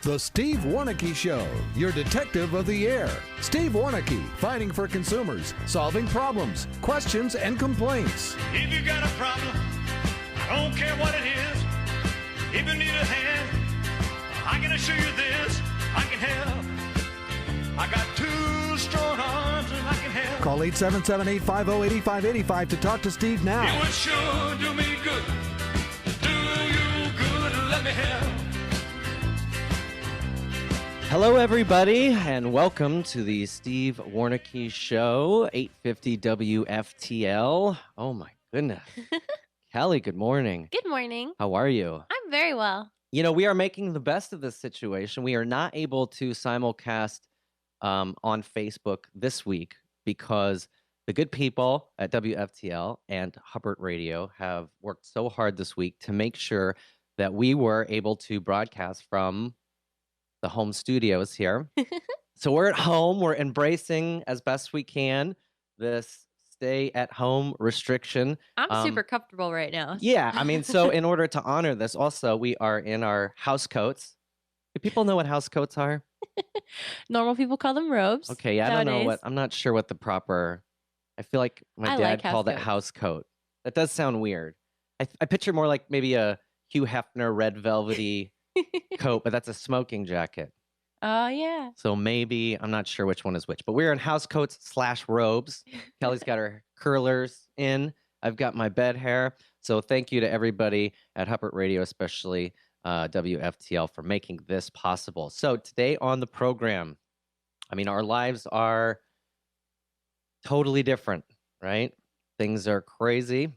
The Steve Warnicki Show, your detective of the air. Steve Warnicki, fighting for consumers, solving problems, questions, and complaints. If you got a problem, I don't care what it is. If you need a hand, I can assure you this, I can help. I got two strong arms and I can help. Call 877-850-8585 to talk to Steve now. It would sure do me good. Do you good, let me help. Hello, everybody, and welcome to the Steve Warnicki Show, 850 WFTL. Oh, my goodness. Kelly, good morning. Good morning. How are you? I'm very well. You know, we are making the best of this situation. We are not able to simulcast on Facebook this week because the good people at WFTL and Hubbard Radio have worked so hard this week to make sure that we were able to broadcast from the home studios here. So we're at home. We're embracing as best we can this stay at home restriction. I'm super comfortable right now. Yeah, I mean, so in order to honor this, also, we are in our house coats. Do people know what house coats are? Normal people call them robes. Okay, yeah, I nowadays. don't know I'm not sure what the proper, I feel like my I dad like house called it coats. house coat. That does sound weird. I picture more like maybe a Hugh Hefner red velvety coat, but that's a smoking jacket. Oh, yeah. So maybe, I'm not sure which one is which, but we're in house coats / robes. Kelly's got her curlers in. I've got my bed hair. So thank you to everybody at Hubbard Radio, especially WFTL, for making this possible. So today on the program, I mean, our lives are totally different, right? Things are crazy,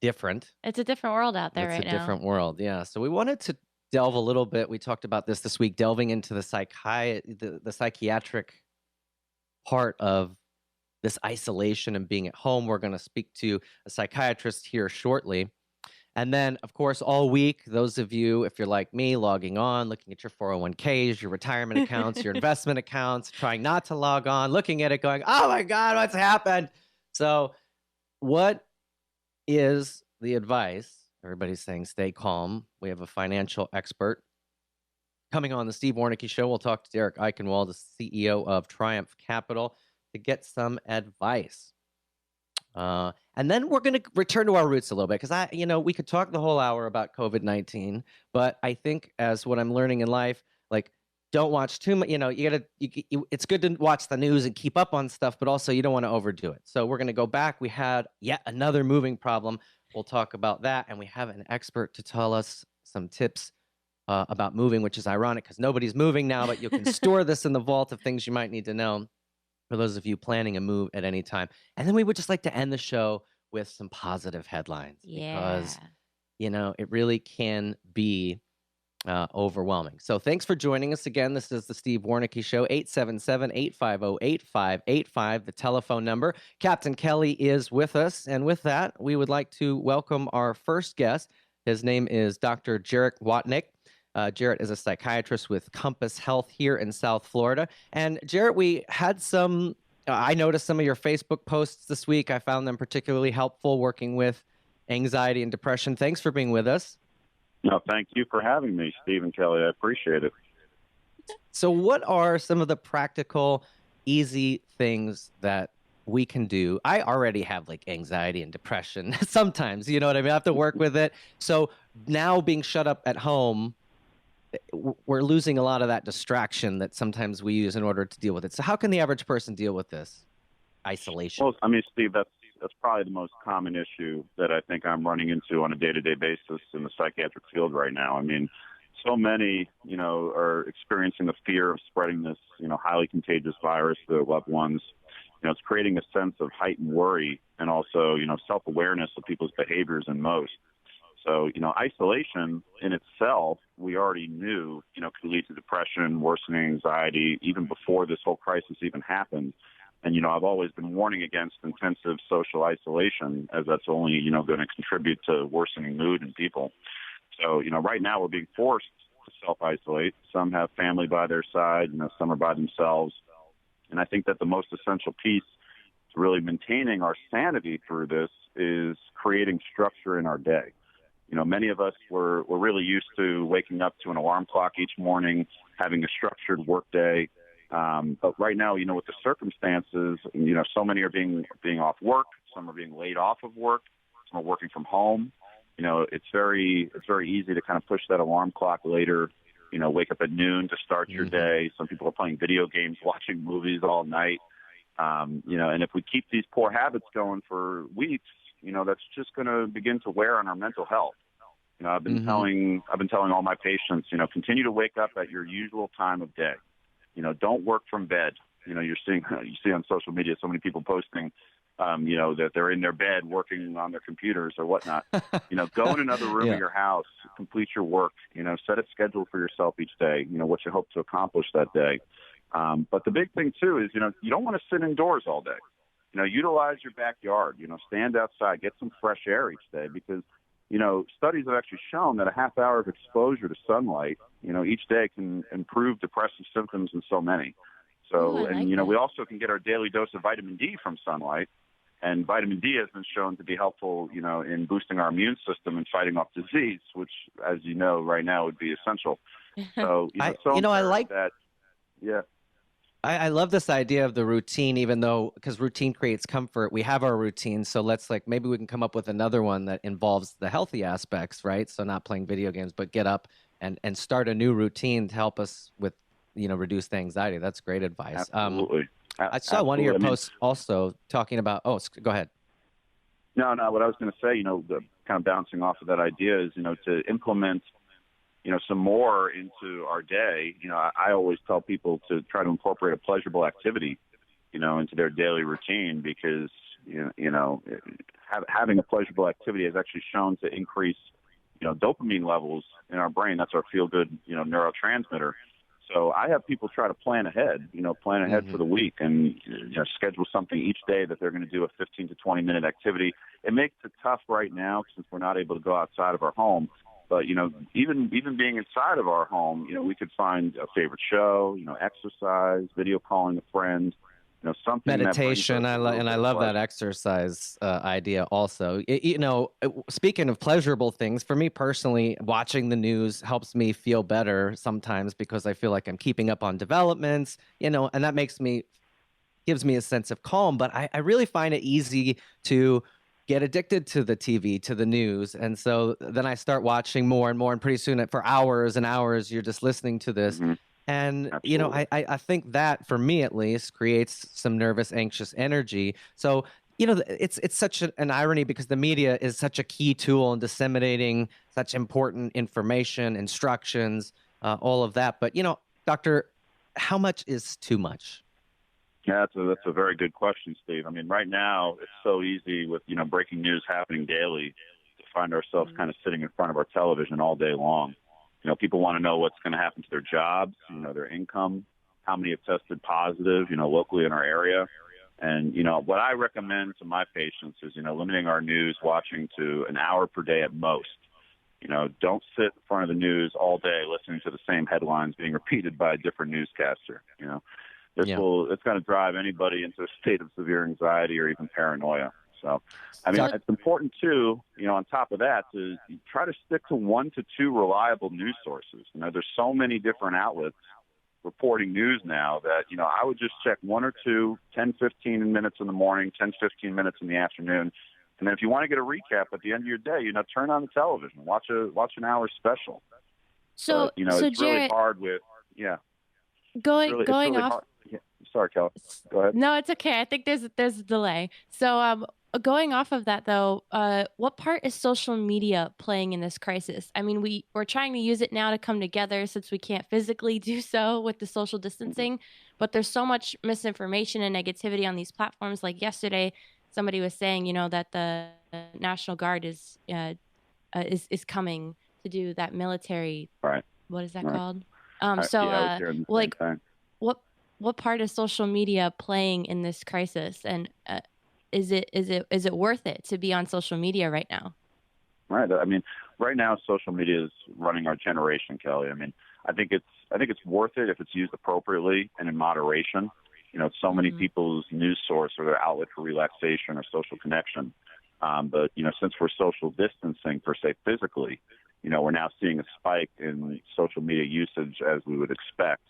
different. It's a different world out there right It's now. a different world, yeah. So we wanted to delve a little bit. We talked about this week, delving into the psychiatric part of this isolation and being at home. We're going to speak to a psychiatrist here shortly. And then, of course, all week, those of you, if you're like me, logging on, looking at your 401ks, your retirement accounts, your investment accounts, trying not to log on, looking at it going, oh my God, what's happened? So what is the advice? Everybody's saying stay calm. We have a financial expert coming on the Steve Warnicki Show. We'll talk to Derek Eichenwald, the CEO of Triumph Capital, to get some advice. And then we're going to return to our roots a little bit because we could talk the whole hour about COVID-19, but I think as what I'm learning in life, like, don't watch too much. It's good to watch the news and keep up on stuff, but also you don't want to overdo it. So we're going to go back. We had yet another moving problem. We'll talk about that, and we have an expert to tell us some tips about moving, which is ironic because nobody's moving now, but you can store this in the vault of things you might need to know for those of you planning a move at any time. And then we would just like to end the show with some positive headlines because, it really can be overwhelming. So thanks for joining us again. This is the Steve Warnicki Show, 877-850-8585, the telephone number. Captain Kelly is with us. And with that, we would like to welcome our first guest. His name is Dr. Jarrett Watnick. Jarrett is a psychiatrist with Compass Health here in South Florida. And Jarrett, we had I noticed some of your Facebook posts this week. I found them particularly helpful working with anxiety and depression. Thanks for being with us. No, thank you for having me, Steve and Kelly. I appreciate it. So what are some of the practical, easy things that we can do? I already have like anxiety and depression sometimes, you know what I mean? I have to work with it. So now being shut up at home, we're losing a lot of that distraction that sometimes we use in order to deal with it. So how can the average person deal with this isolation? Well, I mean, Steve, that's probably the most common issue that I think I'm running into on a day-to-day basis in the psychiatric field right now. I mean, so many, are experiencing the fear of spreading this, highly contagious virus to their loved ones. It's creating a sense of heightened worry and also, self-awareness of people's behaviors and most. So, isolation in itself, we already knew, could lead to depression, worsening anxiety, even before this whole crisis even happened. And, I've always been warning against intensive social isolation as that's only, going to contribute to worsening mood in people. So, right now we're being forced to self-isolate. Some have family by their side, some are by themselves. And I think that the most essential piece to really maintaining our sanity through this is creating structure in our day. Many of us were really used to waking up to an alarm clock each morning, having a structured work day. But right now, with the circumstances, so many are being off work. Some are being laid off of work. Some are working from home. It's very easy to kind of push that alarm clock later. Wake up at noon to start your day. Some people are playing video games, watching movies all night. And if we keep these poor habits going for weeks, that's just going to begin to wear on our mental health. I've been telling all my patients, continue to wake up at your usual time of day. Don't work from bed. You see on social media so many people posting, that they're in their bed working on their computers or whatnot. Go in another room of your house, complete your work. Set a schedule for yourself each day. What you hope to accomplish that day. But the big thing too is, you don't want to sit indoors all day. Utilize your backyard. Stand outside, get some fresh air each day because, studies have actually shown that a half hour of exposure to sunlight, each day can improve depressive symptoms in so many. So, we also can get our daily dose of vitamin D from sunlight. And vitamin D has been shown to be helpful, in boosting our immune system and fighting off disease, which, as you know, right now would be essential. So, I like that. Yeah. I love this idea of the routine, even though, because routine creates comfort. We have our routine. So let's maybe we can come up with another one that involves the healthy aspects, right? So not playing video games, but get up and start a new routine to help us with, reduce the anxiety. That's great advice. Absolutely. I saw one of your posts also talking about, go ahead. No, what I was going to say, the kind of bouncing off of that idea is, to implement some more into our day. I always tell people to try to incorporate a pleasurable activity, into their daily routine because, having a pleasurable activity has actually shown to increase, dopamine levels in our brain. That's our feel-good, neurotransmitter. So I have people try to plan ahead for the week and schedule something each day that they're going to do a 15 to 20-minute activity. It makes it tough right now since we're not able to go outside of our home. But, even being inside of our home, we could find a favorite show, exercise, video calling a friend, something. Meditation. I love that exercise idea also. Speaking of pleasurable things, for me personally, watching the news helps me feel better sometimes because I feel like I'm keeping up on developments, and that gives me a sense of calm. But I really find it easy to get addicted to the TV, to the news. And so then I start watching more and more, and pretty soon for hours and hours, you're just listening to this. And, I think that for me, at least, creates some nervous, anxious energy. So, it's such an irony because the media is such a key tool in disseminating such important information, instructions, all of that. But, Doctor, how much is too much? Yeah, that's a very good question, Steve. I mean, right now it's so easy with, breaking news happening daily to find ourselves kind of sitting in front of our television all day long. People want to know what's going to happen to their jobs, their income, how many have tested positive, locally in our area. And, what I recommend to my patients is, limiting our news watching to an hour per day at most. Don't sit in front of the news all day listening to the same headlines being repeated by a different newscaster, It's going to drive anybody into a state of severe anxiety or even paranoia. So, it's important too, on top of that, to try to stick to 1 to 2 reliable news sources. There's so many different outlets reporting news now that, I would just check 1 or 2, 10, 15 minutes in the morning, 10, 15 minutes in the afternoon. And then if you want to get a recap at the end of your day, turn on the television, watch an hour special. So, it's Jared, really hard with, going off. Hard. Yeah. Sorry, Kelly. Go ahead. No, it's okay. I think there's a delay. So, going off of that, though, what part is social media playing in this crisis? I mean, we're trying to use it now to come together since we can't physically do so with the social distancing, but there's so much misinformation and negativity on these platforms. Like yesterday, somebody was saying, that the National Guard is coming to do that military. Right. What is that right. called? What part is social media playing in this crisis? And is it worth it to be on social media right now? Right. I mean, right now, social media is running our generation, Kelly. I mean, I think it's worth it if it's used appropriately and in moderation. So many people's news source or their outlet for relaxation or social connection. But, since we're social distancing per se physically, we're now seeing a spike in social media usage as we would expect.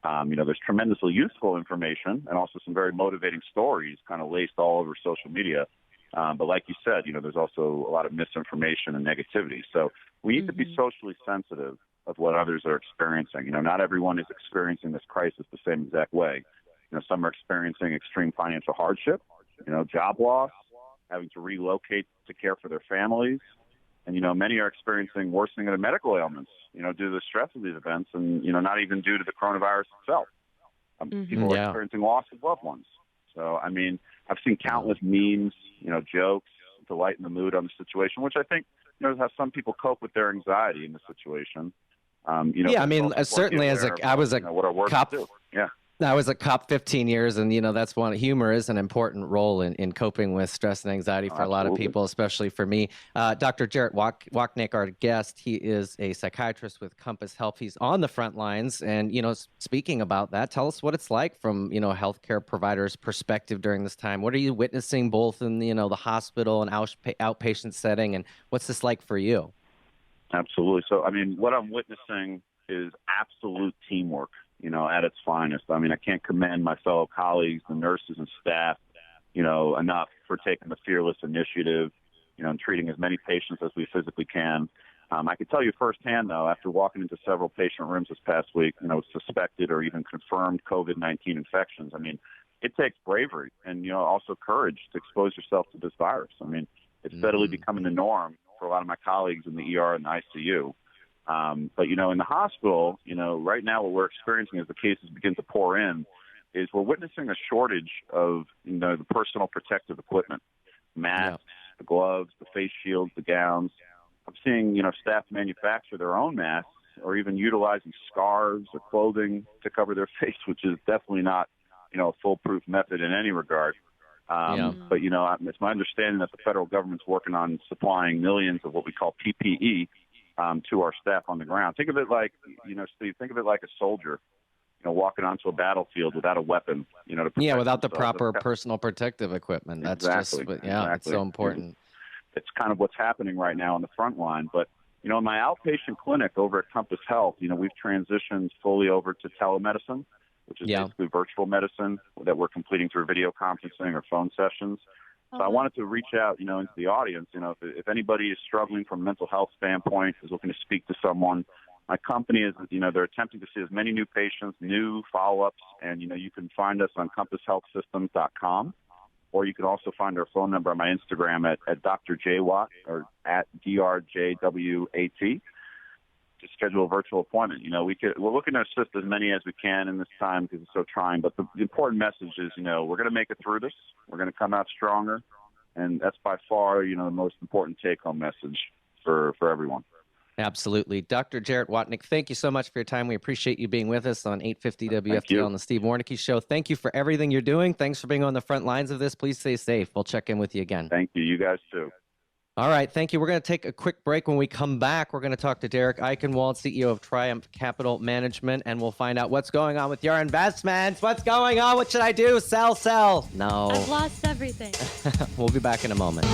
There's tremendously useful information and also some very motivating stories kind of laced all over social media. But like you said, there's also a lot of misinformation and negativity. So we need to be socially sensitive of what others are experiencing. Not everyone is experiencing this crisis the same exact way. Some are experiencing extreme financial hardship, job loss, having to relocate to care for their families. And, many are experiencing worsening of their medical ailments, due to the stress of these events and, not even due to the coronavirus itself. People are experiencing loss of loved ones. So, I've seen countless memes, jokes to lighten the mood on the situation, which I think, is how some people cope with their anxiety in the situation. Certainly I was a what our words cop. do. Yeah. I was a cop 15 years, and that's one. Humor is an important role in coping with stress and anxiety for a lot of people, especially for me. Dr. Jarrett Wachnick, our guest, he is a psychiatrist with Compass Health. He's on the front lines, and speaking about that, tell us what it's like from healthcare providers' perspective during this time. What are you witnessing both in the hospital and outpatient setting, and what's this like for you? Absolutely. So, what I'm witnessing is absolute teamwork, at its finest. I can't commend my fellow colleagues, the nurses and staff, enough for taking the fearless initiative, and treating as many patients as we physically can. I can tell you firsthand, though, after walking into several patient rooms this past week, suspected or even confirmed COVID-19 infections. It takes bravery and, also courage to expose yourself to this virus. It's steadily becoming the norm for a lot of my colleagues in the ER and the ICU. But, in the hospital, right now what we're experiencing as the cases begin to pour in is we're witnessing a shortage of, the personal protective equipment, masks, the gloves, the face shields, the gowns. I'm seeing, staff manufacture their own masks or even utilizing scarves or clothing to cover their face, which is definitely not, a foolproof method in any regard. But, it's my understanding that the federal government's working on supplying millions of what we call PPE to our staff on the ground. Think of it like, Steve, think of it like a soldier, walking onto a battlefield without a weapon, to protect without the themselves. proper personal protective equipment. That's Exactly. It's so important. It's kind of what's happening right now on the front line. But, in my outpatient clinic over at Compass Health, we've transitioned fully over to telemedicine, which is basically virtual medicine that we're completing through video conferencing or phone sessions. So I wanted to reach out, into the audience, if anybody is struggling from a mental health standpoint, is looking to speak to someone. My company is, they're attempting to see as many new patients, new follow-ups, and, you can find us on compasshealthsystems.com, or you can also find our phone number on my Instagram at Dr. Jwatt or at DRJWAT to schedule a virtual appointment. We're looking to assist as many as we can in this time because it's so trying. But the important message is, we're going to make it through this. We're going to come out stronger. And that's by far, the most important take-home message for everyone. Absolutely. Dr. Jarrett Wachnick, thank you so much for your time. We appreciate you being with us on 850 WFDL on the Steve Warnicki Show. Thank you for everything you're doing. Thanks for being on the front lines of this. Please stay safe. We'll check in with you again. Thank you. You guys too. All right, thank you. We're going to take a quick break. When we come back, we're going to talk to Derek Eichenwald, CEO of Triumph Capital Management, and we'll find out what's going on with your investments. What's going on? What should I do? Sell? No. I've lost everything. We'll be back in a moment.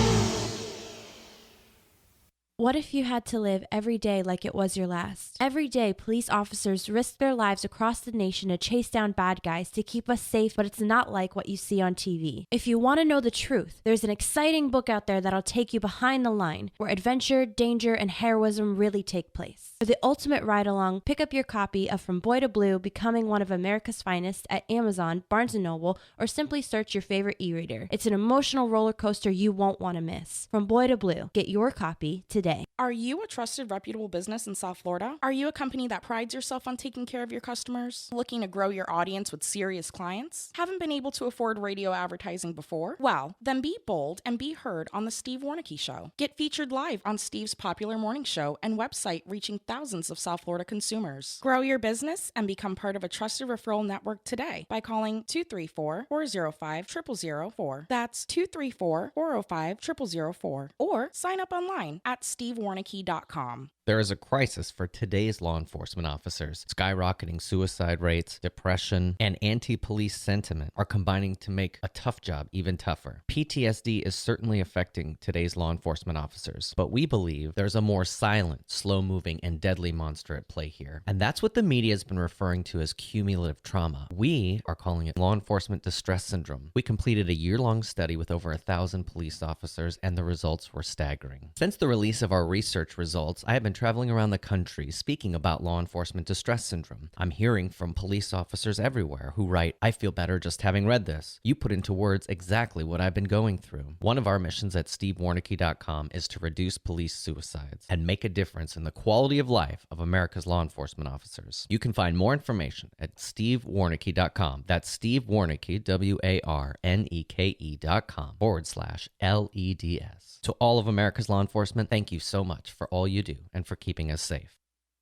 What if you had to live every day like it was your last? Every day, police officers risk their lives across the nation to chase down bad guys to keep us safe, but it's not like what you see on TV. If you want to know the truth, there's an exciting book out there that'll take you behind the line, where adventure, danger, and heroism really take place. For the ultimate ride-along, pick up your copy of From Boy to Blue, Becoming One of America's Finest at Amazon, Barnes & Noble, or simply search your favorite e-reader. It's an emotional roller coaster you won't want to miss. From Boy to Blue. Get your copy today. Are you a trusted, reputable business in South Florida? Are you a company that prides yourself on taking care of your customers? Looking to grow your audience with serious clients? Haven't been able to afford radio advertising before? Well, then be bold and be heard on The Steve Warnicki Show. Get featured live on Steve's popular morning show and website, reaching thousands of South Florida consumers. Grow your business and become part of a trusted referral network today by calling 234-405-0004. That's 234-405-0004. Or sign up online at stevewarnicki.com. There is a crisis for today's law enforcement officers. Skyrocketing suicide rates, depression, and anti-police sentiment are combining to make a tough job even tougher. PTSD is certainly affecting today's law enforcement officers, but we believe there's a more silent, slow-moving, and deadly monster at play here. And that's what the media has been referring to as cumulative trauma. We are calling it law enforcement distress syndrome. We completed a year-long study with over 1,000 police officers, and the results were staggering. Since the release of our research results, I have been traveling around the country speaking about law enforcement distress syndrome. I'm hearing from police officers everywhere who write, "I feel better just having read this. You put into words exactly what I've been going through." One of our missions at stevewarnicki.com is to reduce police suicides and make a difference in the quality of life of America's law enforcement officers. You can find more information at stevewarnicki.com. That's Steve Warnicki, WARNEKE.com/LEDS. To all of America's law enforcement, thank you so much for all you do and for keeping us safe.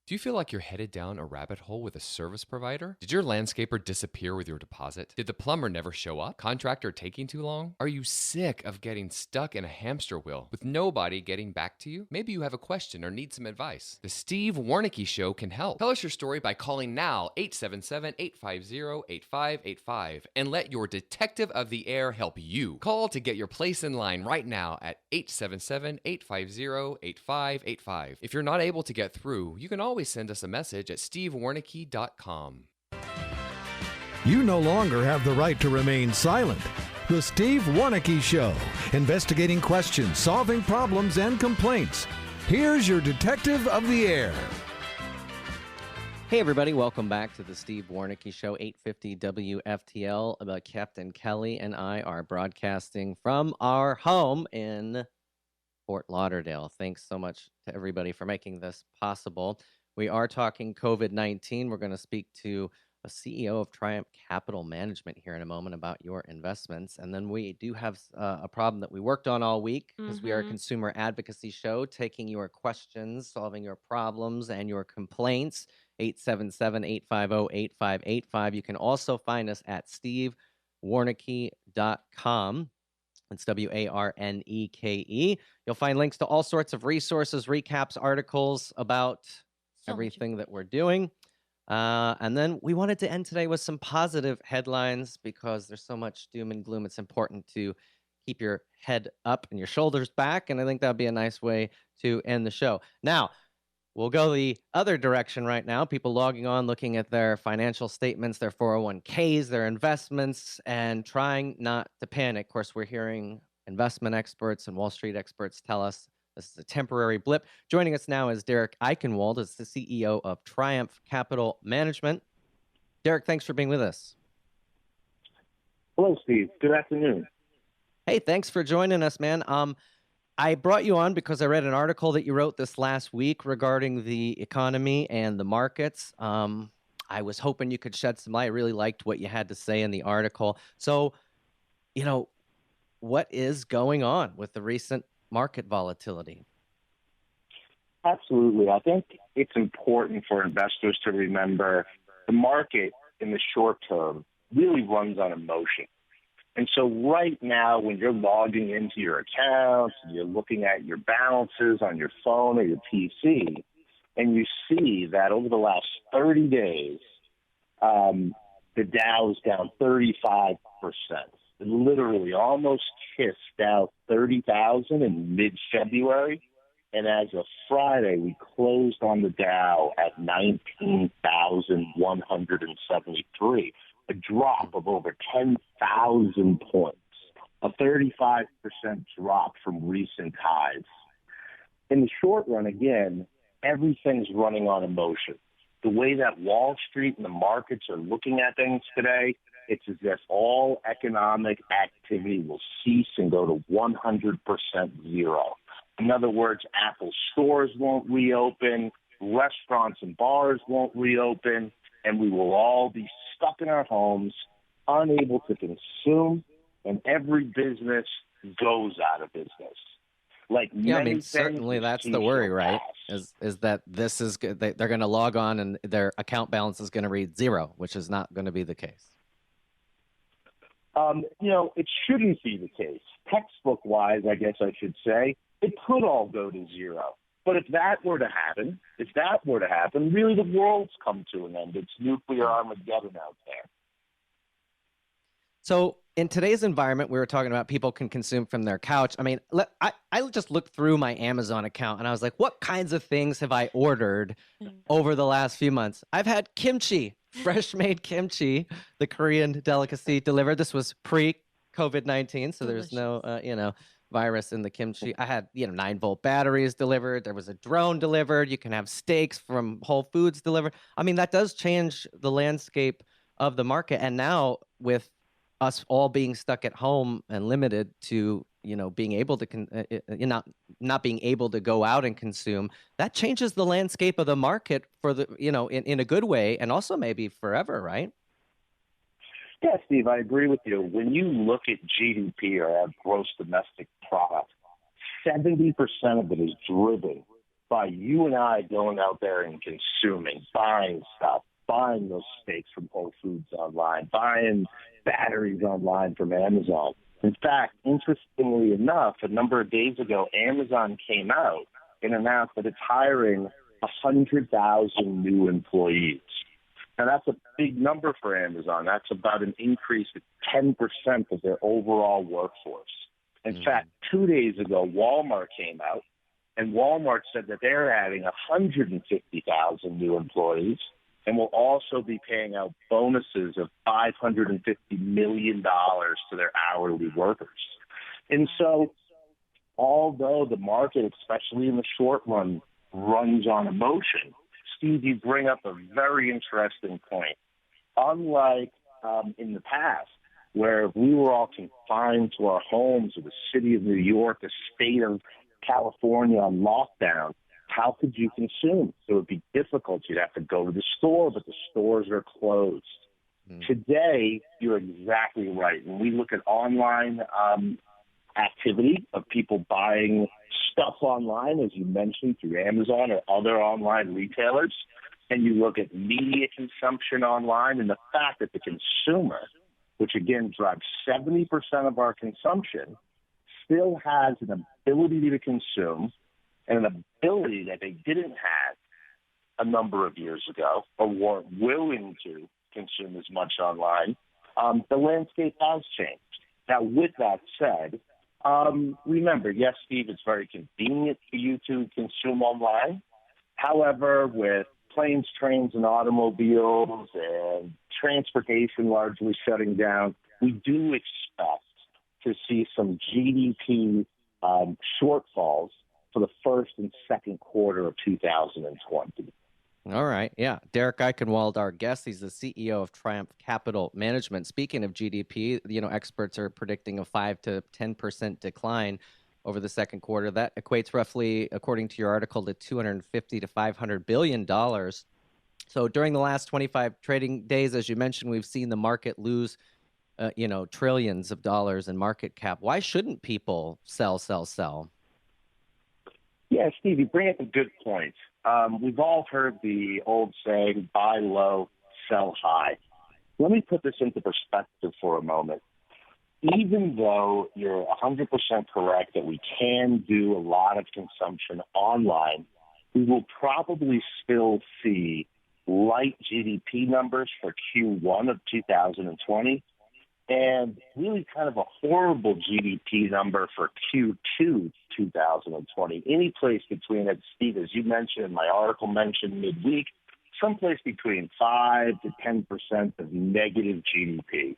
Do you feel like you're headed down a rabbit hole with a service provider? Did your landscaper disappear with your deposit? Did the plumber never show up? Contractor taking too long? Are you sick of getting stuck in a hamster wheel with nobody getting back to you? Maybe you have a question or need some advice. The Steve Warnicki Show can help. Tell us your story by calling now 877-850-8585 and let your detective of the air help you. Call to get your place in line right now at 877-850-8585. If you're not able to get through, you can always send us a message at stevewarnicki.com. You no longer have the right to remain silent. The Steve Warnicki Show, investigating questions, solving problems, and complaints. Here's your detective of the air. Hey everybody, welcome back to the Steve Warnicki Show, 850 WFTL. Captain Kelly and I are broadcasting from our home in Fort Lauderdale. Thanks so much to everybody for making this possible. We are talking COVID-19. We're going to speak to a CEO of Triumph Capital Management here in a moment about your investments. And then we do have a problem that we worked on all week because we are a consumer advocacy show, taking your questions, solving your problems, and your complaints. 877-850-8585. You can also find us at stevewarnicki.com. It's WARNEKE. You'll find links to all sorts of resources, recaps, articles about everything that we're doing. And then we wanted to end today with some positive headlines because there's so much doom and gloom. It's important to keep your head up and your shoulders back. And I think that'd be a nice way to end the show. Now, we'll go the other direction right now. People logging on, looking at their financial statements, their 401ks, their investments, and trying not to panic. Of course, we're hearing investment experts and Wall Street experts tell us this is a temporary blip. Joining us now is Derek Eichenwald, is the CEO of Triumph Capital Management. Derek, thanks for being with us. Hello, Steve. Good afternoon. Hey, thanks for joining us, man. I brought you on because I read an article that you wrote this last week regarding the economy and the markets. I was hoping you could shed some light. I really liked what you had to say in the article. So, what is going on with the recent market volatility? Absolutely. I think it's important for investors to remember the market in the short term really runs on emotion. And so right now, when you're logging into your accounts, and you're looking at your balances on your phone or your PC, and you see that over the last 30 days, the Dow's down 35%. It literally almost kissed out 30,000 in mid-February. And as of Friday, we closed on the Dow at 19,173, a drop of over 10,000 points, a 35% drop from recent highs. In the short run, again, everything's running on emotion. The way that Wall Street and the markets are looking at things today, it's as if all economic activity will cease and go to 100% zero. In other words, Apple stores won't reopen, restaurants and bars won't reopen, and we will all be stuck in our homes, unable to consume, and every business goes out of business. Certainly that's the worry, right? Is that this is good? They're going to log on and their account balance is going to read zero, which is not going to be the case. It shouldn't be the case. Textbook-wise, I guess I should say, it could all go to zero. But if that were to happen, really the world's come to an end. It's nuclear Armageddon out there. So in today's environment, we were talking about people can consume from their couch. I mean, I just looked through my Amazon account and I was like, what kinds of things have I ordered over the last few months? I've had kimchi, fresh made kimchi, the Korean delicacy delivered. This was pre-COVID-19, so there's no, virus in the kimchi. I had, 9-volt batteries delivered. There was a drone delivered. You can have steaks from Whole Foods delivered. I mean, that does change the landscape of the market. And now with us all being stuck at home and limited to, being able to not being able to go out and consume, that changes the landscape of the market for the, in a good way, and also maybe forever, right? Yeah, Steve, I agree with you. When you look at GDP, or our gross domestic product, 70% of it is driven by you and I going out there and consuming, buying stuff, buying those steaks from Whole Foods online, buying batteries online from Amazon. In fact, interestingly enough, a number of days ago, Amazon came out and announced that it's hiring 100,000 new employees. Now, that's a big number for Amazon. That's about an increase of 10% of their overall workforce. In fact, 2 days ago, Walmart came out, and Walmart said that they're adding 150,000 new employees and will also be paying out bonuses of $550 million to their hourly workers. And so, although the market, especially in the short run, runs on emotion, Steve, you bring up a very interesting point. Unlike in the past, where we were all confined to our homes, or the city of New York, the state of California on lockdown, how could you consume? So it would be difficult. You'd have to go to the store, but the stores are closed. Today, you're exactly right. When we look at online activity of people buying stuff online, as you mentioned, through Amazon or other online retailers, and you look at media consumption online, and the fact that the consumer, which again drives 70% of our consumption, still has an ability to consume, and an ability that they didn't have a number of years ago, or weren't willing to consume as much online, the landscape has changed. Now, with that said, remember, yes, Steve, it's very convenient for you to consume online. However, with planes, trains, and automobiles and transportation largely shutting down, we do expect to see some GDP shortfalls for the first and second quarter of 2020. All right. Yeah. Derek Eichenwald, our guest, he's the CEO of Triumph Capital Management. Speaking of GDP, experts are predicting a 5 to 10% decline over the second quarter. That equates roughly, according to your article, to $250 to $500 billion. So during the last 25 trading days, as you mentioned, we've seen the market lose, trillions of dollars in market cap. Why shouldn't people sell? Yeah, Steve, you bring up a good point. We've all heard the old saying, buy low, sell high. Let me put this into perspective for a moment. Even though you're 100% correct that we can do a lot of consumption online, we will probably still see light GDP numbers for Q1 of 2020 and really kind of a horrible GDP number for Q2 2020. Any place between it, Steve, as you mentioned, my article mentioned midweek, someplace between 5 to 10% of negative GDP.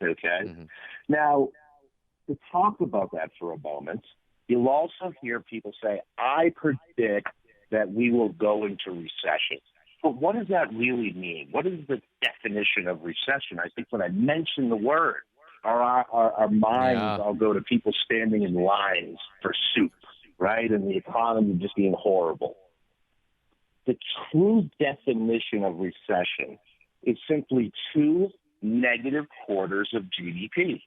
Okay? Mm-hmm. Now, to talk about that for a moment, you'll also hear people say, I predict that we will go into recession. But what does that really mean? What is the definition of recession? I think when I mention the word, our minds all go to people standing in lines for soup, right? And the economy just being horrible. The true definition of recession is simply 2 negative quarters of GDP.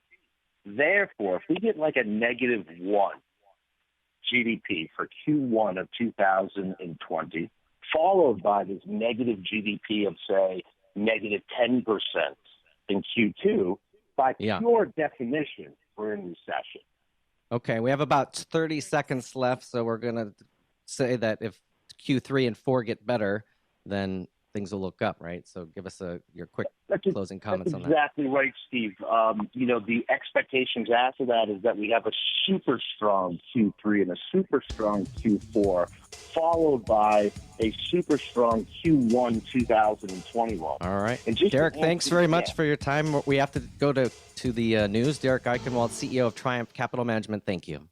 Therefore, if we get like a -1 GDP for Q1 of 2020, followed by this negative GDP of, say, -10% in Q2, by pure definition, we're in recession. Okay, we have about 30 seconds left, so we're going to say that if Q3 and 4 get better, then things will look up, right? So give us your quick closing comments on that. Exactly right, Steve. The expectations after that is that we have a super strong Q3 and a super strong Q4, followed by a super strong Q1 2021. All right. And just Derek, thanks very much for your time. We have to go to the news. Derek Eichenwald, CEO of Triumph Capital Management. Thank you.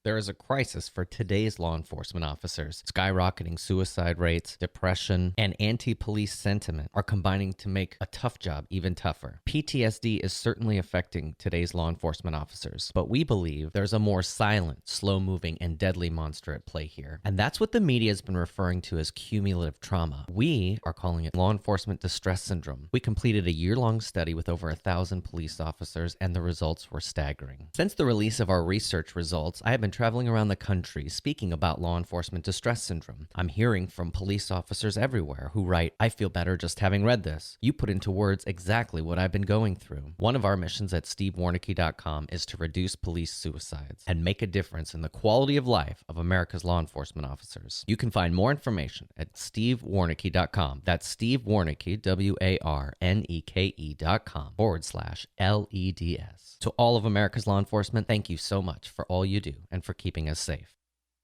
There is a crisis for today's law enforcement officers. Skyrocketing suicide rates, depression, and anti-police sentiment are combining to make a tough job even tougher. PTSD is certainly affecting today's law enforcement officers, but we believe there's a more silent, slow-moving, and deadly monster at play here. And that's what the media has been referring to as cumulative trauma. We are calling it law enforcement distress syndrome. We completed a year-long study with over 1,000 police officers, and the results were staggering. Since the release of our research results, I have been traveling around the country speaking about law enforcement distress syndrome. I'm hearing from police officers everywhere who write, "I feel better just having read this. You put into words exactly what I've been going through." One of our missions at stevewarnicke.com is to reduce police suicides and make a difference in the quality of life of America's law enforcement officers. You can find more information at stevewarnicke.com. That's Steve Warnicke, WARNEKE.com/LEDS. To all of America's law enforcement, thank you so much for all you do and for keeping us safe.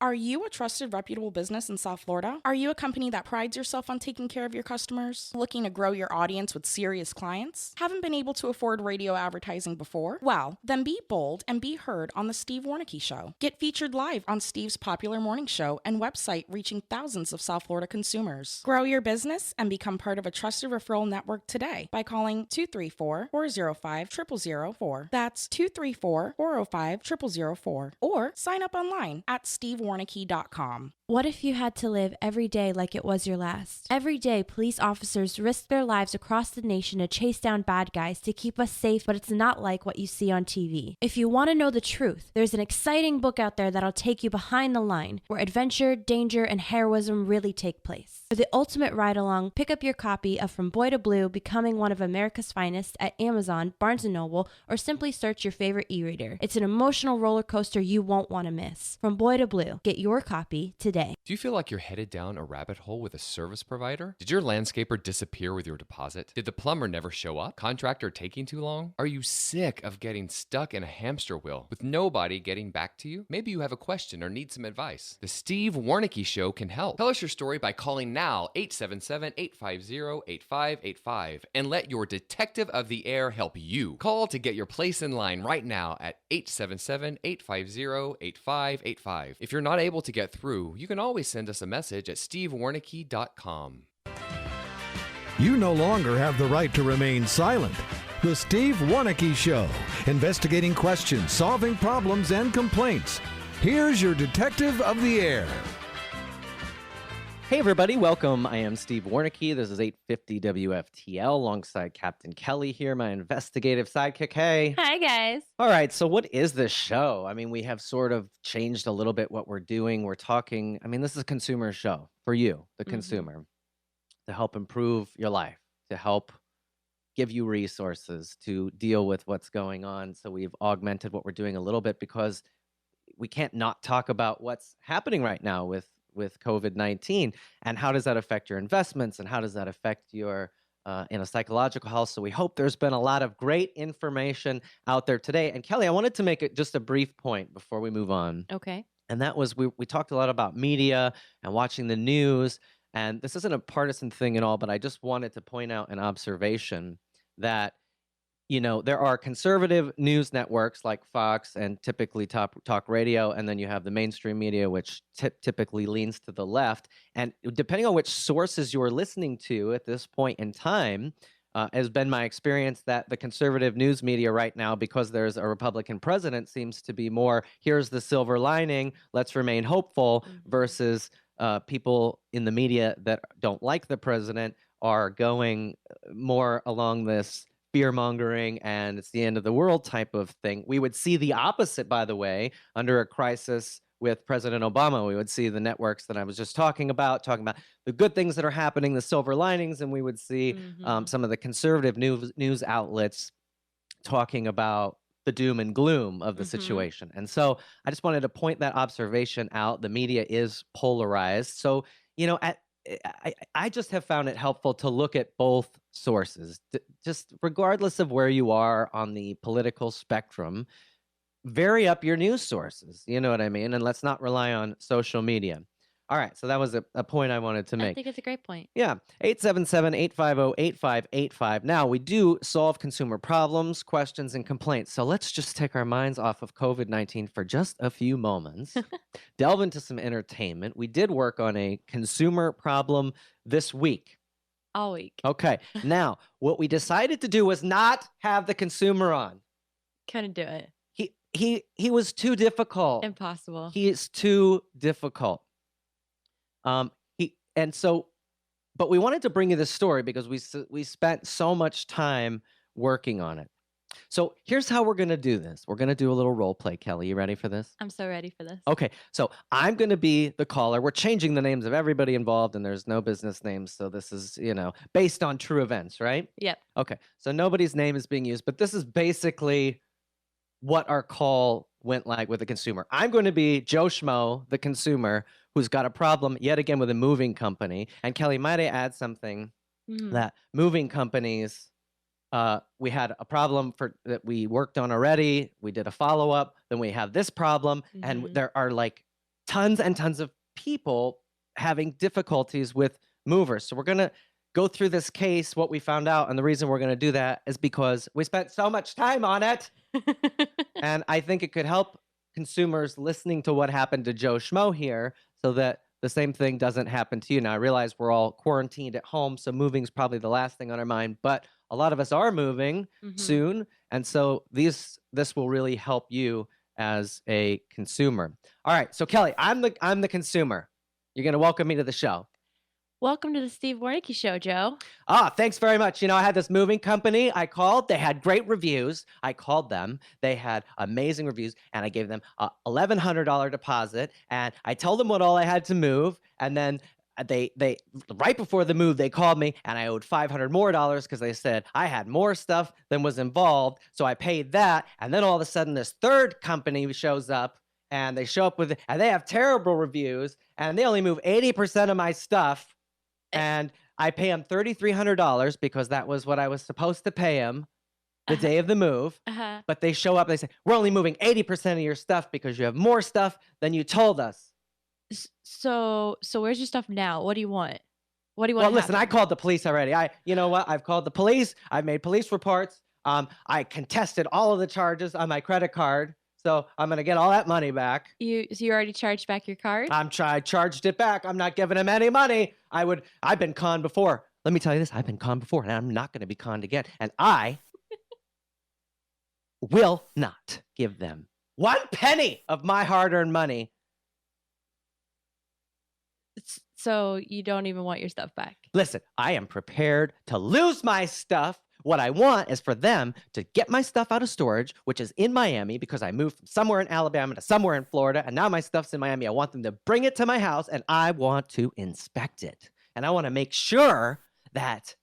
Are you a trusted, reputable business in South Florida? Are you a company that prides yourself on taking care of your customers? Looking to grow your audience with serious clients? Haven't been able to afford radio advertising before? Well, then be bold and be heard on The Steve Warnicke Show. Get featured live on Steve's popular morning show and website, reaching thousands of South Florida consumers. Grow your business and become part of a trusted referral network today by calling 234-405-0004. That's 234-405-0004. Or sign up online at stevewarnicke.com. What if you had to live every day like it was your last? Every day, police officers risk their lives across the nation to chase down bad guys to keep us safe, but it's not like what you see on TV. If you want to know the truth, there's an exciting book out there that'll take you behind the line, where adventure, danger, and heroism really take place. For the ultimate ride-along, pick up your copy of From Boy to Blue, Becoming One of America's Finest at Amazon, Barnes & Noble, or simply search your favorite e-reader. It's an emotional roller coaster you won't want to miss. From Boy to Blue. Get your copy today. Do you feel like you're headed down a rabbit hole with a service provider? Did your landscaper disappear with your deposit? Did the plumber never show up? Contractor taking too long? Are you sick of getting stuck in a hamster wheel with nobody getting back to you? Maybe you have a question or need some advice. The Steve Warnicke Show can help. Tell us your story by calling now 877-850-8585 and let your detective of the air help you. Call to get your place in line right now at 877-850-8585. If you're not able to get through, you can always send us a message at stevewarnicke.com. You no longer have the right to remain silent. The Steve Warnicke Show, investigating questions, solving problems, and complaints. Here's your detective of the air. Hey everybody, welcome. I am Steve Warnicke. This is 850 WFTL alongside Captain Kelly here, my investigative sidekick. Hey. Hi, guys. All right, so what is this show? I mean, we have sort of changed a little bit what we're doing. We're talking, this is a consumer show for you, the consumer, to help improve your life, to help give you resources to deal with what's going on. So we've augmented what we're doing a little bit because we can't not talk about what's happening right now with COVID-19 and how does that affect your investments and how does that affect your psychological health. So we hope there's been a lot of great information out there today. And Kelly, I wanted to make just a brief point before we move on. Okay. And that was we talked a lot about media and watching the news. And this isn't a partisan thing at all, but I just wanted to point out an observation that there are conservative news networks like Fox and typically talk radio, and then you have the mainstream media, which typically leans to the left. And depending on which sources you're listening to at this point in time, has been my experience that the conservative news media right now, because there's a Republican president, seems to be more, here's the silver lining, let's remain hopeful, versus people in the media that don't like the president are going more along this fear-mongering and it's the end of the world type of thing. We would see the opposite, by the way, under a crisis with President Obama. We would see the networks that I was just talking about the good things that are happening, the silver linings, and we would see some of the conservative news outlets talking about the doom and gloom of the Mhm. situation. And so I just wanted to point that observation out. The media is polarized. So, I just have found it helpful to look at both sources, just regardless of where you are on the political spectrum. Vary up your news sources. You know what I mean? And let's not rely on social media. All right. So that was a point I wanted to I make. think it's a great point. Yeah, 877-850-8585. Now, we do solve consumer problems, questions, and complaints. So let's just take our minds off of COVID-19 for just a few moments, delve into some entertainment. We did work on a consumer problem this week. All week. Okay, now, what we decided to do was not have the consumer on. Couldn't do it. He was too difficult. Impossible. He is too difficult. But we wanted to bring you this story because we spent so much time working on it. So here's how we're going to do this. We're going to do a little role play. Kelly, you ready for this? I'm so ready for this. Okay, so I'm going to be the caller. We're changing the names of everybody involved, and there's no business names. So this is, based on true events, right? Yep. Okay, so nobody's name is being used, but this is basically what our call went like with the consumer. I'm going to be Joe Schmo, the consumer, who's got a problem yet again with a moving company. And Kelly, might I add something that moving companies, we had a problem that we worked on already. We did a follow-up. Then we have this problem. And there are like tons and tons of people having difficulties with movers. So we're going to go through this case, what we found out. And the reason we're going to do that is because we spent so much time on it. And I think it could help consumers listening to what happened to Joe Schmo here so that the same thing doesn't happen to you. Now, I realize we're all quarantined at home, so moving's probably the last thing on our mind, but a lot of us are moving soon. And so this will really help you as a consumer. All right, so Kelly, I'm the consumer. You're going to welcome me to the show. Welcome to the Steve Warnicki Show, Joe. Thanks very much. I had this moving company I called. They had great reviews. I called them. They had amazing reviews, and I gave them a $1,100 deposit, and I told them what all I had to move, and then they right before the move, they called me, and I owed $500 more because they said I had more stuff than was involved, so I paid that, and then all of a sudden this third company shows up, and they show up and they have terrible reviews, and they only move 80% of my stuff. And I pay him $3,300 because that was what I was supposed to pay him the day of the move. But they show up, they say, we're only moving 80% of your stuff because you have more stuff than you told us. So where's your stuff now? What do you want? What do you want? Well, listen, I called the police already. You know what? I've called the police. I've made police reports. I contested all of the charges on my credit card. So I'm going to get all that money back. You already charged back your card? I charged it back. I'm not giving him any money. I've been conned before. Let me tell you this. I've been conned before, and I'm not going to be conned again. And I will not give them 1 penny of my hard-earned money. So you don't even want your stuff back? Listen, I am prepared to lose my stuff. What I want is for them to get my stuff out of storage, which is in Miami because I moved from somewhere in Alabama to somewhere in Florida, and now my stuff's in Miami. I want them to bring it to my house, and I want to inspect it. And I want to make sure that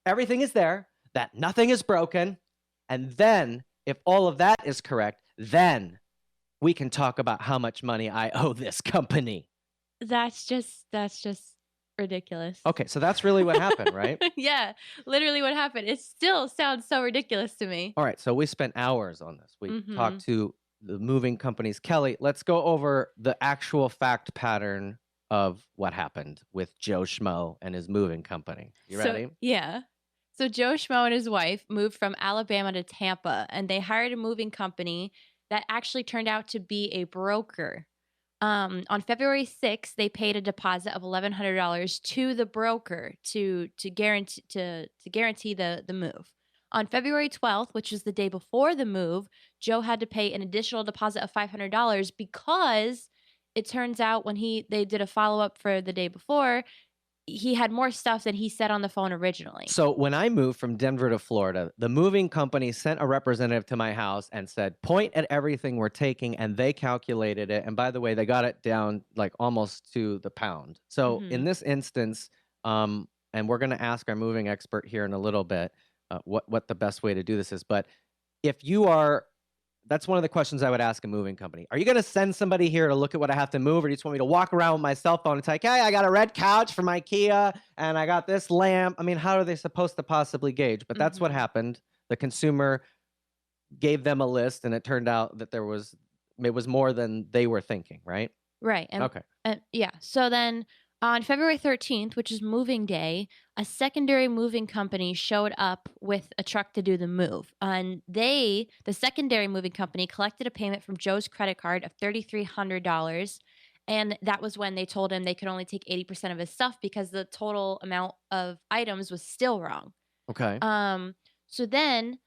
everything is there, that nothing is broken. And then, if all of that is correct, then we can talk about how much money I owe this company. That's just ridiculous. Okay, so that's really what happened, right? Yeah, literally what happened. It still sounds so ridiculous to me. All right, so we spent hours on this. We talked to the moving companies. Kelly, let's go over the actual fact pattern of what happened with Joe Schmo and his moving company. You ready? Yeah. So Joe Schmo and his wife moved from Alabama to Tampa, and they hired a moving company that actually turned out to be a broker. On February 6th, they paid a deposit of $1,100 to the broker to guarantee the move. On February 12th, which was the day before the move, Joe had to pay an additional deposit of $500 because it turns out when they did a follow-up for the day before, he had more stuff than he said on the phone originally. So when I moved from Denver to Florida, the moving company sent a representative to my house and said, point at everything we're taking, and they calculated it. And by the way, they got it down like almost to the pound. So in this instance, and we're going to ask our moving expert here in a little bit what the best way to do this is, but if you are, that's one of the questions I would ask a moving company. Are you going to send somebody here to look at what I have to move, or do you just want me to walk around with my cell phone and say, hey, I got a red couch from IKEA and I got this lamp? I mean, how are they supposed to possibly gauge? But that's what happened. The consumer gave them a list, and it turned out that it was more than they were thinking, right? Right. Okay. And yeah. So then on February 13th, which is moving day, a secondary moving company showed up with a truck to do the move. And the secondary moving company, collected a payment from Joe's credit card of $3,300. And that was when they told him they could only take 80% of his stuff because the total amount of items was still wrong. Okay. So then,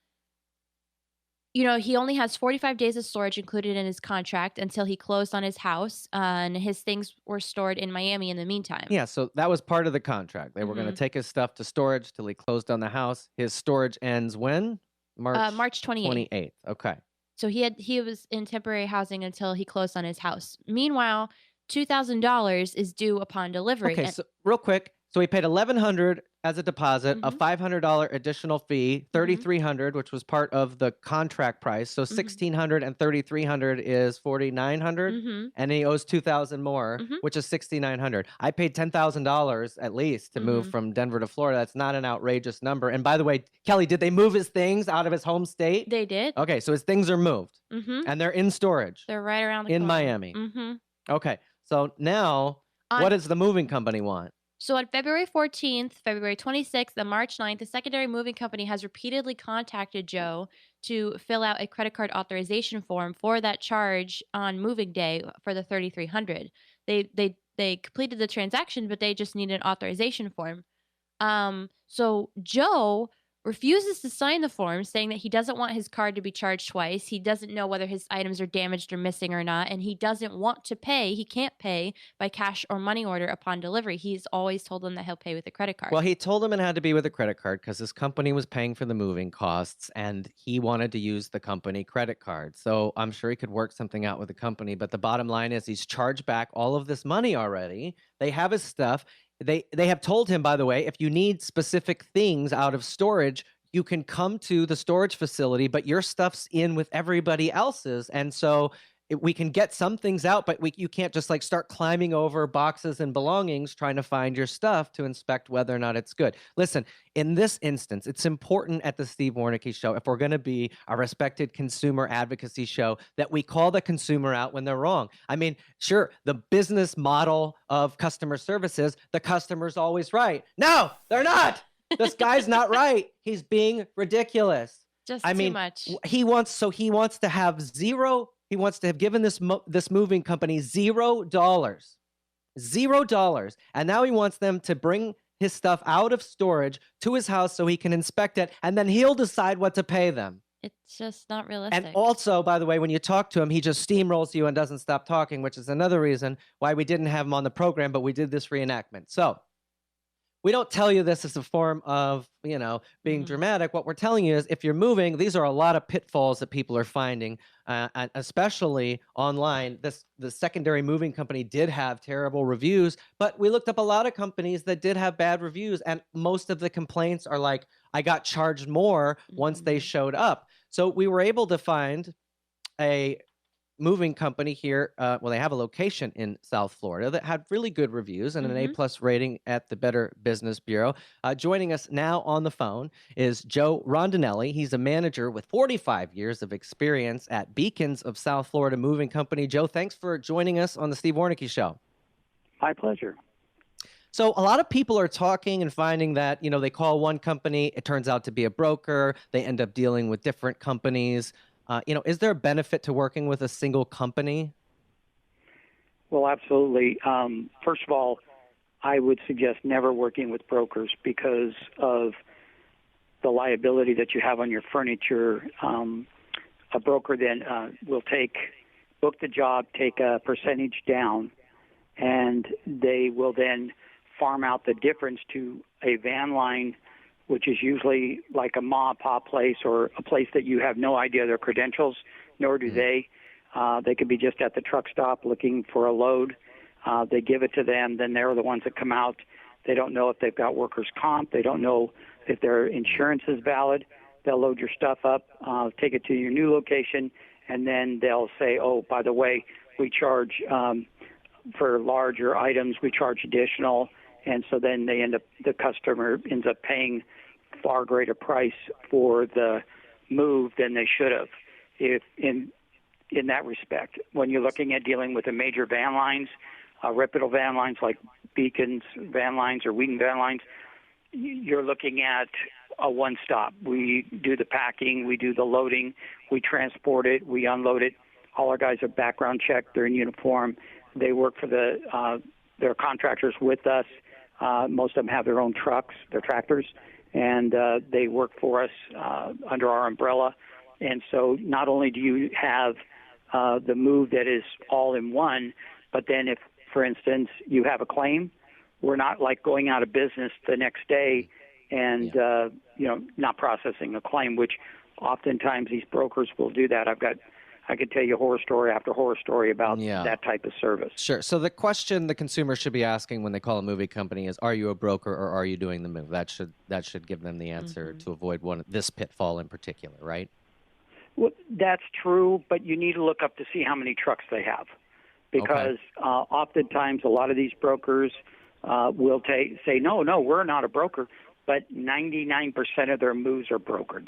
you know, he only has 45 days of storage included in his contract until he closed on his house, and his things were stored in Miami in the meantime. Yeah, so that was part of the contract. They were going to take his stuff to storage till he closed on the house. His storage ends when? March 28th. 28th. Okay. So he was in temporary housing until he closed on his house. Meanwhile, $2,000 is due upon delivery. Okay, so real quick. So he paid $1,100 as a deposit, a $500 additional fee, $3,300, which was part of the contract price. So $1,600 and $3,300 is $4,900, and he owes $2,000 more, which is $6,900. I paid $10,000 at least to move from Denver to Florida. That's not an outrageous number. And by the way, Kelly, did they move his things out of his home state? They did. Okay, so his things are moved, and they're in storage. They're right around the in corner. Miami. Okay, so now what does the moving company want? So on February 14th, February 26th, and March 9th, the secondary moving company has repeatedly contacted Joe to fill out a credit card authorization form for that charge on moving day for the $3,300. They completed the transaction, but they just needed an authorization form. So Joe refuses to sign the form, saying that he doesn't want his card to be charged twice. He doesn't know whether his items are damaged or missing or not, and he doesn't want to pay. He can't pay by cash or money order upon delivery. He's always told them that he'll pay with a credit card. Well, he told him it had to be with a credit card because his company was paying for the moving costs, and he wanted to use the company credit card. So I'm sure he could work something out with the company, but the bottom line is he's charged back all of this money already. They have his stuff. They have told him, by the way, if you need specific things out of storage, you can come to the storage facility, but your stuff's in with everybody else's. And so we can get some things out, but you can't just like start climbing over boxes and belongings trying to find your stuff to inspect whether or not it's good. Listen, in this instance, it's important at the Steve Warnicki Show, if we're going to be a respected consumer advocacy show, that we call the consumer out when they're wrong. I mean, sure, the business model of customer services, the customer's always right. No, they're not. This guy's not right. He's being ridiculous. Just too much. He wants to have zero. He wants to have given this moving company $0. $0. And now he wants them to bring his stuff out of storage to his house so he can inspect it, and then he'll decide what to pay them. It's just not realistic. And also, by the way, when you talk to him, he just steamrolls you and doesn't stop talking, which is another reason why we didn't have him on the program, but we did this reenactment. So we don't tell you this as a form of, being dramatic. What we're telling you is if you're moving, these are a lot of pitfalls that people are finding, and especially online. The secondary moving company did have terrible reviews, but we looked up a lot of companies that did have bad reviews, and most of the complaints are like, I got charged more once they showed up. So we were able to find a moving company here. They have a location in South Florida that had really good reviews and an A+ rating at the Better Business Bureau. Joining us now on the phone is Joe Rondinelli. He's a manager with 45 years of experience at Beacons of South Florida Moving Company. Joe, thanks for joining us on the Steve Warnicki Show. My pleasure. So a lot of people are talking and finding that, they call one company, it turns out to be a broker. They end up dealing with different companies. Is there a benefit to working with a single company? Well, absolutely. First of all, I would suggest never working with brokers because of the liability that you have on your furniture. A broker then will book the job, take a percentage down, and they will then farm out the difference to a van line, which is usually like a ma-and-pop place or a place that you have no idea their credentials, nor do they. They could be just at the truck stop looking for a load. They give it to them. Then they're the ones that come out. They don't know if they've got workers' comp. They don't know if their insurance is valid. they'll load your stuff up, take it to your new location, and then they'll say, oh, by the way, we charge for larger items, we charge additional, and so then the customer ends up paying far greater price for the move than they should have. If in that respect, when you're looking at dealing with the major van lines, reputable van lines like Beacons Van Lines or Wheaton Van Lines, you're looking at a one-stop. We do the packing, we do the loading, we transport it, we unload it. All our guys are background checked. They're in uniform. They work for they're contractors with us. Most of them have their own trucks, their tractors, and they work for us under our umbrella. And so not only do you have the move that is all in one, but then if, for instance, you have a claim, we're not like going out of business the next day and not processing a claim, which oftentimes these brokers will do that. I could tell you horror story after horror story about that type of service. Sure. So the question the consumer should be asking when they call a moving company is, are you a broker or are you doing the move? That should give them the answer to avoid this pitfall in particular, right? Well, that's true, but you need to look up to see how many trucks they have, because oftentimes a lot of these brokers will say, no, we're not a broker, but 99% of their moves are brokered.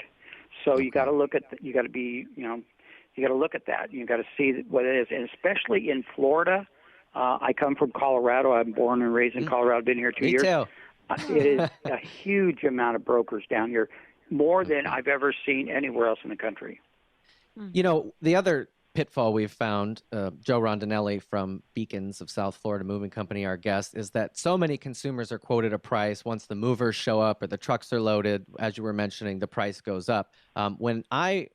So you got to look at you got to look at that. You got to see what it is, and especially in Florida. I come from Colorado. I'm born and raised in Colorado. I've been here 2 years. Me too. It is a huge amount of brokers down here, more than I've ever seen anywhere else in the country. You know, the other pitfall we've found, Joe Rondinelli from Beacons of South Florida Moving Company, our guest, is that so many consumers are quoted a price. Once the movers show up or the trucks are loaded, as you were mentioning, the price goes up. When I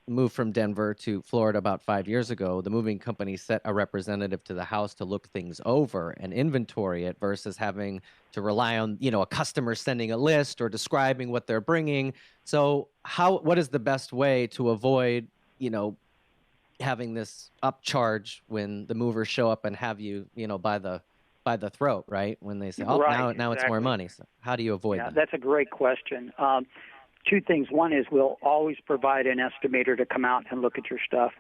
moved from Denver to Florida about 5 years ago, the moving company sent a representative to the house to look things over and inventory it versus having to rely on, a customer sending a list or describing what they're bringing. So what is the best way to avoid, having this upcharge when the movers show up and have you, by the throat, right? When they say, now it's more money. So how do you avoid that? That's a great question. Two things. One is we'll always provide an estimator to come out and look at your stuff.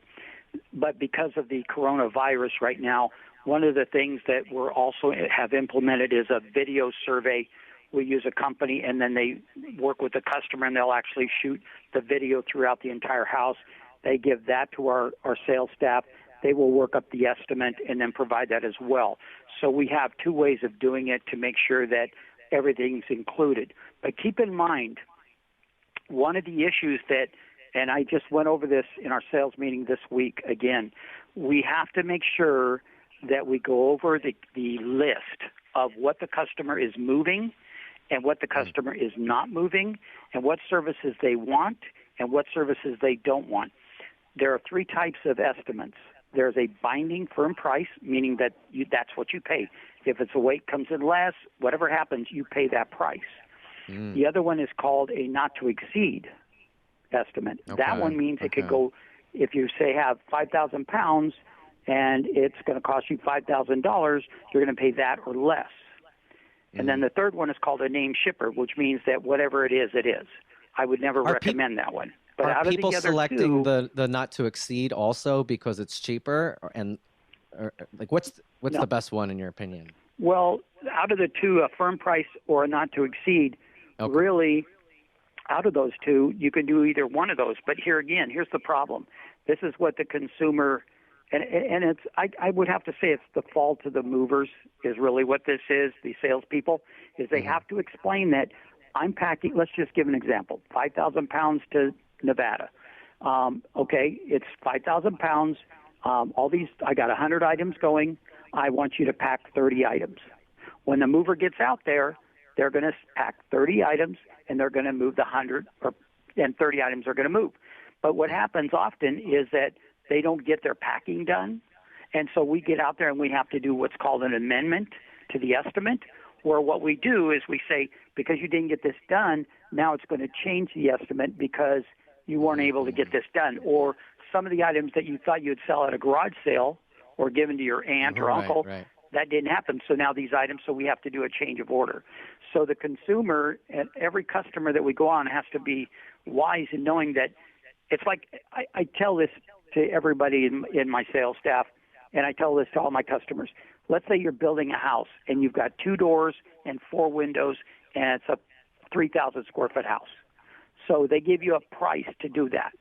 But because of the coronavirus right now, one of the things that we're also have implemented is a video survey. We use a company, and then they work with the customer, and they'll actually shoot the video throughout the entire house. They give that to our sales staff. They will work up the estimate and then provide that as well. So we have two ways of doing it to make sure that everything's included. But keep in mind, one of the issues and I just went over this in our sales meeting this week again, we have to make sure that we go over the list of what the customer is moving and what the customer is not moving and what services they want and what services they don't want. There are three types of estimates. There's a binding firm price, meaning that that's what you pay. If it's a weight comes in less, whatever happens, you pay that price. The other one is called a not to exceed estimate. Okay. That one means it could go, if you say have 5,000 pounds and it's going to cost you $5,000, you're going to pay that or less. And then the third one is called a named shipper, which means that whatever it is, it is. I would never recommend that one. But are out of people the other selecting two, the not to exceed also because it's cheaper? What's the best one in your opinion? Well, out of the two, a firm price or a not to exceed, really, out of those two, you can do either one of those. But here's the problem. This is what the consumer, and it's I would have to say it's the fault of the movers is really what this is, the salespeople, is they have to explain that I'm packing, let's just give an example, 5,000 pounds to Nevada. It's 5,000 pounds. I got 100 items going. I want you to pack 30 items. When the mover gets out there, they're going to pack 30 items, and they're going to move the 100, and 30 items are going to move. But what happens often is that they don't get their packing done, and so we get out there and we have to do what's called an amendment to the estimate, where what we do is we say, because you didn't get this done, now it's going to change the estimate because you weren't able to get this done. Or some of the items that you thought you'd sell at a garage sale or given to your aunt or uncle, that didn't happen. So now these items, so we have to do a change of order. So the consumer and every customer that we go on has to be wise in knowing that it's like I tell this to everybody in my sales staff, and I tell this to all my customers. Let's say you're building a house and you've got 2 doors and 4 windows, and it's a 3,000 square foot house. So they give you a price to do that.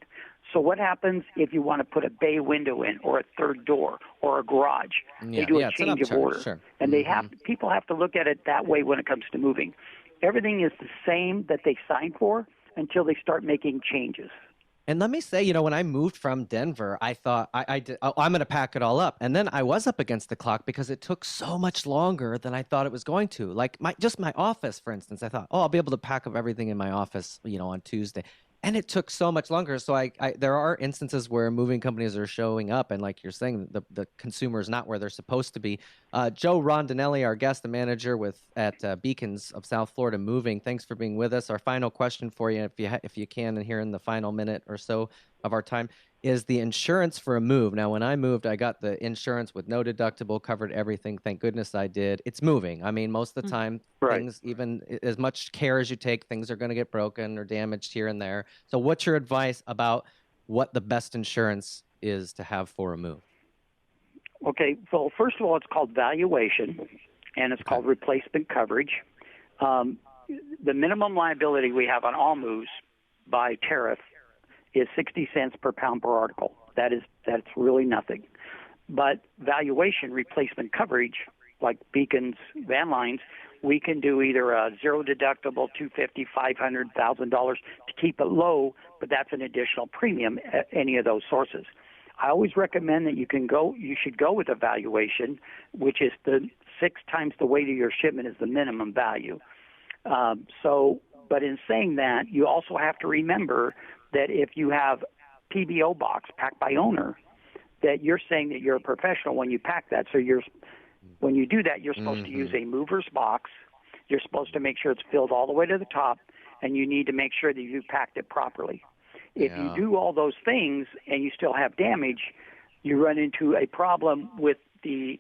So what happens if you want to put a bay window in, or a 3rd door, or a garage? They do a change of order, sure. and people have to look at it that way when it comes to moving. Everything is the same that they signed for until they start making changes. And let me say, when I moved from Denver, I thought I'm going to pack it all up. And then I was up against the clock because it took so much longer than I thought it was going to. Like my office, for instance, I thought, I'll be able to pack up everything in my office, on Tuesday. And it took so much longer. So there are instances where moving companies are showing up, and like you're saying, the consumer is not where they're supposed to be. Joe Rondinelli, our guest, the manager at Beacons of South Florida Moving. Thanks for being with us. Our final question for you, if you can, and here in the final minute or so of our time, is the insurance for a move. Now, when I moved, I got the insurance with no deductible, covered everything. Thank goodness I did. It's moving. I mean, most of the time, things, even as much care as you take, things are going to get broken or damaged here and there. So what's your advice about what the best insurance is to have for a move? Okay, well, first of all, it's called valuation, and it's called replacement coverage. The minimum liability we have on all moves by tariff is 60 cents per pound per article. That's really nothing. But valuation replacement coverage, like Beacons Van Lines, we can do either a zero deductible, $250, $500, $1,000 to keep it low, but that's an additional premium at any of those sources. I always recommend that you should go with a valuation, which is the 6 times the weight of your shipment is the minimum value. But in saying that, you also have to remember that if you have PBO box, packed by owner, that you're saying that you're a professional when you pack that. So when you do that, you're supposed to use a mover's box. You're supposed to make sure it's filled all the way to the top, and you need to make sure that you packed it properly. If you do all those things and you still have damage, you run into a problem with the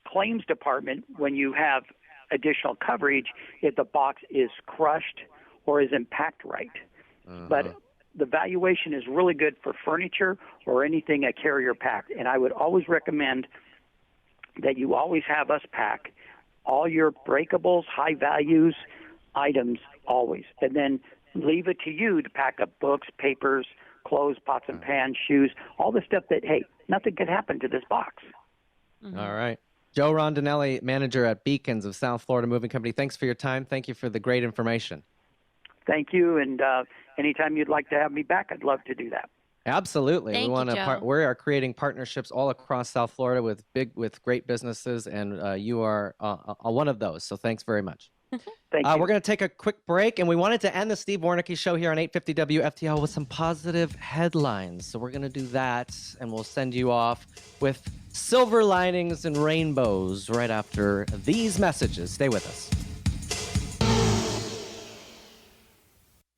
claims department when you have additional coverage if the box is crushed or isn't packed right. But the valuation is really good for furniture or anything a carrier packed. And I would always recommend that you always have us pack all your breakables, high values items always. And then leave it to you to pack up books, papers, clothes, pots and pans, shoes, all the stuff that, hey, nothing could happen to this box. All right. Joe Rondinelli, manager at Beacons of South Florida Moving Company. Thanks for your time. Thank you for the great information. Thank you, and anytime you'd like to have me back, I'd love to do that. Absolutely. Thank you, Joe. We are creating partnerships all across South Florida with great businesses, and you are one of those. So thanks very much. Thank you. We're going to take a quick break, and we wanted to end the Steve Warnicki Show here on 850 WFTL with some positive headlines. So we're going to do that, and we'll send you off with silver linings and rainbows right after these messages. Stay with us.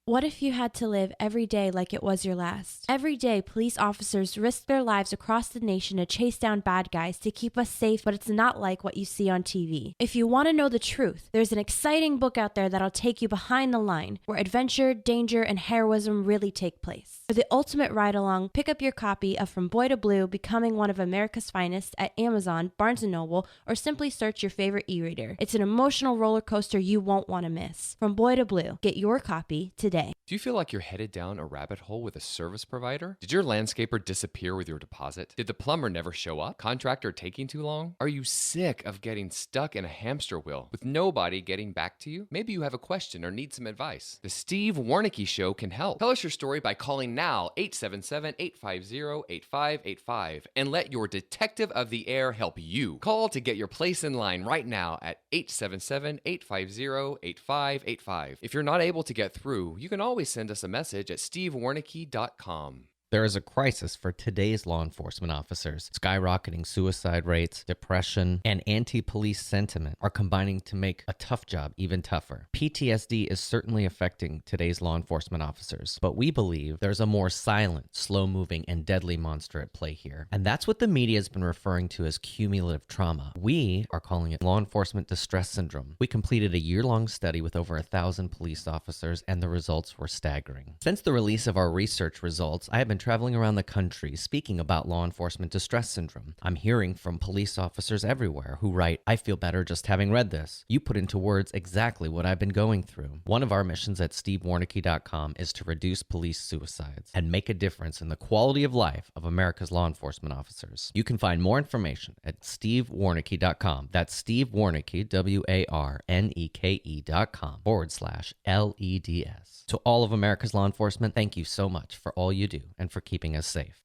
What if you had to live every day like it was your last? Every day, police officers risk their lives across the nation to chase down bad guys to keep us safe, but it's not like what you see on TV. If you want to know the truth, there's an exciting book out there that'll take you behind the line, where adventure, danger, and heroism really take place. For the ultimate ride-along, pick up your copy of From Boy to Blue, Becoming One of America's Finest at Amazon, Barnes & Noble, or simply search your favorite e-reader. It's an emotional roller coaster you won't want to miss. From Boy to Blue, get your copy today. Do you feel like you're headed down a rabbit hole with a service provider? Did your landscaper disappear with your deposit? Did the plumber never show up? Contractor taking too long? Are you sick of getting stuck in a hamster wheel with nobody getting back to you? Maybe you have a question or need some advice. The Steve Warnicki Show can help. Tell us your story by calling now 877-850-8585 and let your detective of the air help you. Call to get your place in line right now at 877-850-8585. If you're not able to get through, you can always send us a message at stevewarnicki.com. There is a crisis for today's law enforcement officers. Skyrocketing suicide rates, depression, and anti-police sentiment are combining to make a tough job even tougher. PTSD is certainly affecting today's law enforcement officers, but we believe there's a more silent, slow-moving, and deadly monster at play here. And that's what the media has been referring to as cumulative trauma. We are calling it law enforcement distress syndrome. We completed a year-long study with over 1,000 police officers, and the results were staggering. Since the release of our research results, I have been traveling around the country speaking about law enforcement distress syndrome. I'm hearing from police officers everywhere who write, "I feel better just having read this. You put into words exactly what I've been going through." One of our missions at stevewarnicke.com is to reduce police suicides and make a difference in the quality of life of America's law enforcement officers. You can find more information at stevewarnicke.com. That's Steve Warnicke, WARNEKE.com/LEDS. To all of America's law enforcement, thank you so much for all you do and for keeping us safe.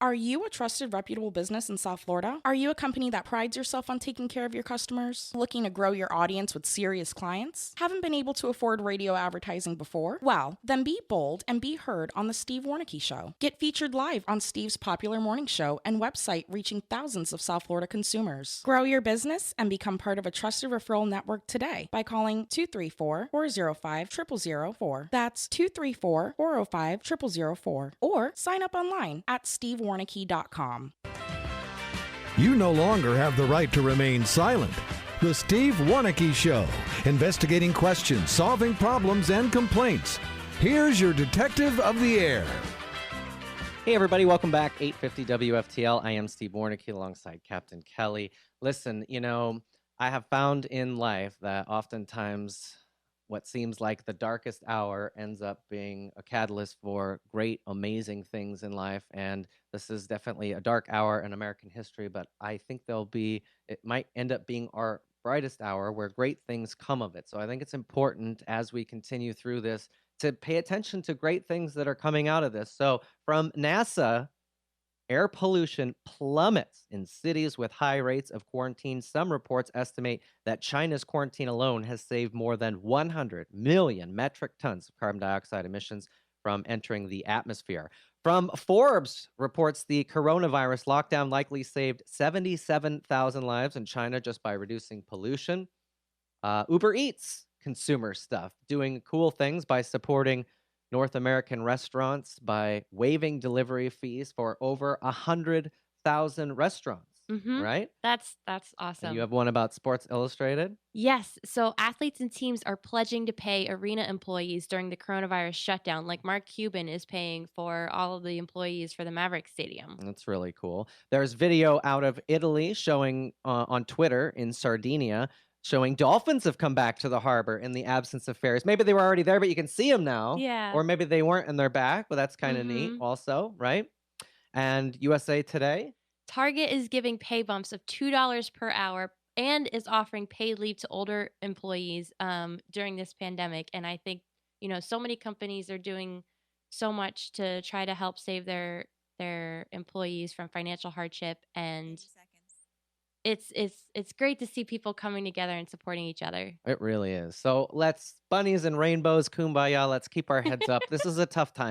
Are you a trusted, reputable business in South Florida? Are you a company that prides yourself on taking care of your customers? Looking to grow your audience with serious clients? Haven't been able to afford radio advertising before? Well, then be bold and be heard on The Steve Warnicke Show. Get featured live on Steve's popular morning show and website, reaching thousands of South Florida consumers. Grow your business and become part of a trusted referral network today by calling 234-405-0004. That's 234-405-0004. Or sign up online at stevewarnicke.com. You no longer have the right to remain silent. The Steve Warnicke Show, investigating questions, solving problems, and complaints. Here's your detective of the air. Hey everybody, welcome back. 850 WFTL. I am Steve Warnicke alongside Captain Kelly. Listen, I have found in life that oftentimes what seems like the darkest hour ends up being a catalyst for great, amazing things in life. And this is definitely a dark hour in American history, but I think it might end up being our brightest hour where great things come of it. So I think it's important as we continue through this to pay attention to great things that are coming out of this. So from NASA, air pollution plummets in cities with high rates of quarantine. Some reports estimate that China's quarantine alone has saved more than 100 million metric tons of carbon dioxide emissions from entering the atmosphere. From Forbes reports the coronavirus lockdown likely saved 77,000 lives in China just by reducing pollution. Uber Eats consumer stuff, doing cool things by supporting North American restaurants by waiving delivery fees for over 100,000 restaurants, right? That's awesome. And you have one about Sports Illustrated? Yes. So athletes and teams are pledging to pay arena employees during the coronavirus shutdown, like Mark Cuban is paying for all of the employees for the Mavericks Stadium. That's really cool. There's video out of Italy showing on Twitter in Sardinia, showing dolphins have come back to the harbor in the absence of ferries. Maybe they were already there, but you can see them now. Yeah. Or maybe they weren't and they're back, but that's kind of neat also, right? And USA Today? Target is giving pay bumps of $2 per hour and is offering paid leave to older employees during this pandemic. And I think, so many companies are doing so much to try to help save their employees from financial hardship. And it's great to see people coming together and supporting each other. It really is. So let's bunnies and rainbows, kumbaya. Let's keep our heads up. This is a tough time.